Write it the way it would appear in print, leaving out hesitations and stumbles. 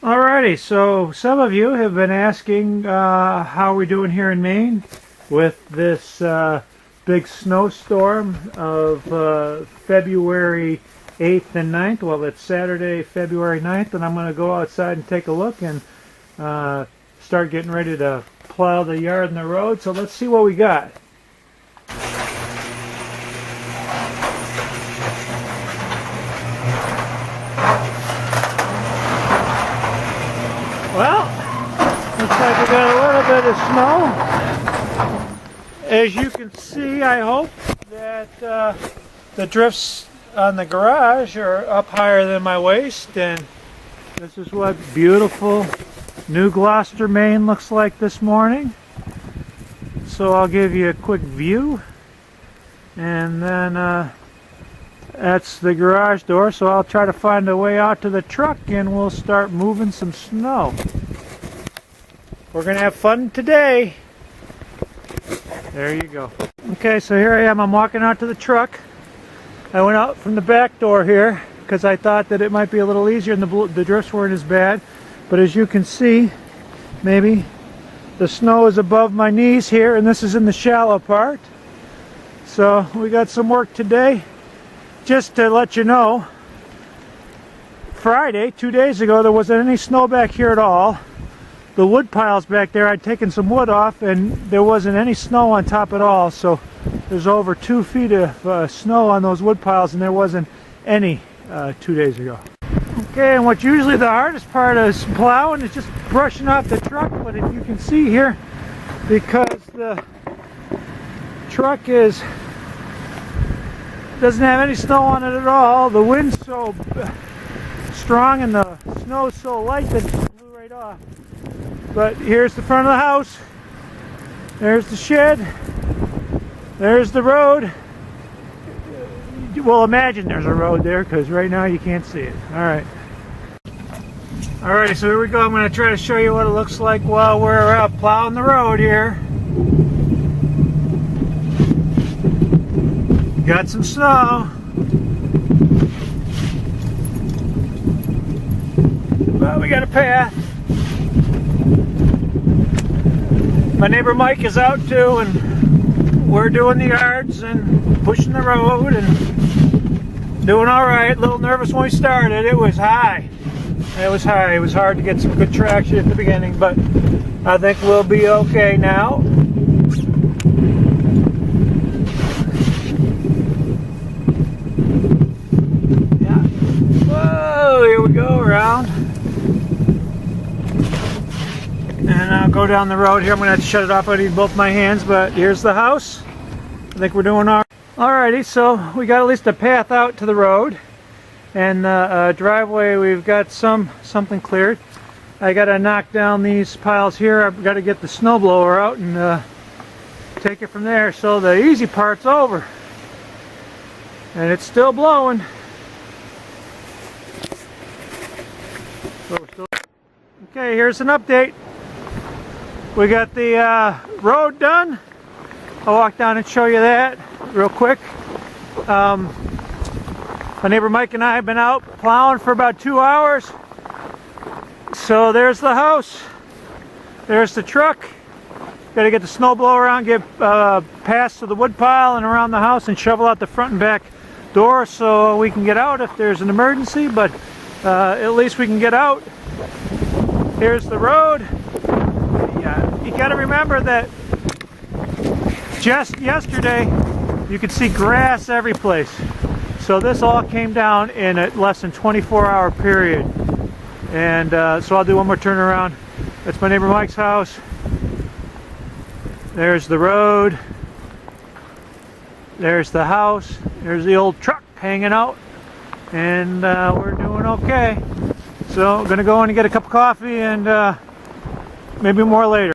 Alrighty, so some of you have been asking how we're doing here in Maine with this big snowstorm of February 8th and 9th. Well, it's Saturday, February 9th, and I'm going to go outside and take a look and start getting ready to plow the yard and the road. So let's see what we got. Well, looks like we got a little bit of snow. As you can see, I hope that the drifts on the garage are up higher than my waist, and this is what beautiful New Gloucester, Maine looks like this morning. So I'll give you a quick view, and then that's the garage door, so I'll try to find a way out to the truck and we'll start moving some snow. We're going to have fun today. There you go. Okay, so here I am. I'm walking out to the truck. I went out from the back door here because I thought that it might be a little easier and the drifts weren't as bad. But as you can see, maybe the snow is above my knees here, and this is in the shallow part. So we got some work today. Just to let you know, Friday, 2 days ago, there wasn't any snow back here at all. The wood piles back there, I'd taken some wood off and there wasn't any snow on top at all. So there's over 2 feet of snow on those wood piles, and there wasn't any 2 days ago. Okay, and what's usually the hardest part is plowing is just brushing off the truck. But if you can see here, because the truck doesn't have any snow on it at all. The wind's so strong and the snow's so light that it blew right off. But here's the front of the house. There's the shed. There's the road. Well, imagine there's a road there, because right now you can't see it. Alright. Alright, so here we go. I'm going to try to show you what it looks like while we're plowing the road here. Got some snow, but we got a path. My neighbor Mike is out too, and we're doing the yards and pushing the road and doing all right. A little nervous when we started. It was high. It was high. It was hard to get some good traction at the beginning, but I think we'll be okay now. Here we go around, and I'll go down the road here. I'm gonna have to shut it off. I need both my hands, but here's the house. I think we're doing all right. Alrighty, so we got at least a path out to the road, and the driveway we've got something cleared. I gotta knock down these piles here. I've got to get the snowblower out and take it from there. So the easy part's over, and it's still blowing. Okay, here's an update. We got the road done. I'll walk down and show you that real quick. My neighbor Mike and I have been out plowing for about 2 hours. So there's the house. There's the truck. Got to get the snowblower around, get past to the wood pile and around the house and shovel out the front and back door so we can get out if there's an emergency, but at least we can get out. Here's the road. Yeah, you got to remember that just yesterday you could see grass every place. So this all came down in a less than 24-hour period. And so I'll do one more turn around. That's my neighbor Mike's house. There's the road. There's the house. There's the old truck hanging out. And we're doing okay. So I'm going to go in and get a cup of coffee and maybe more later.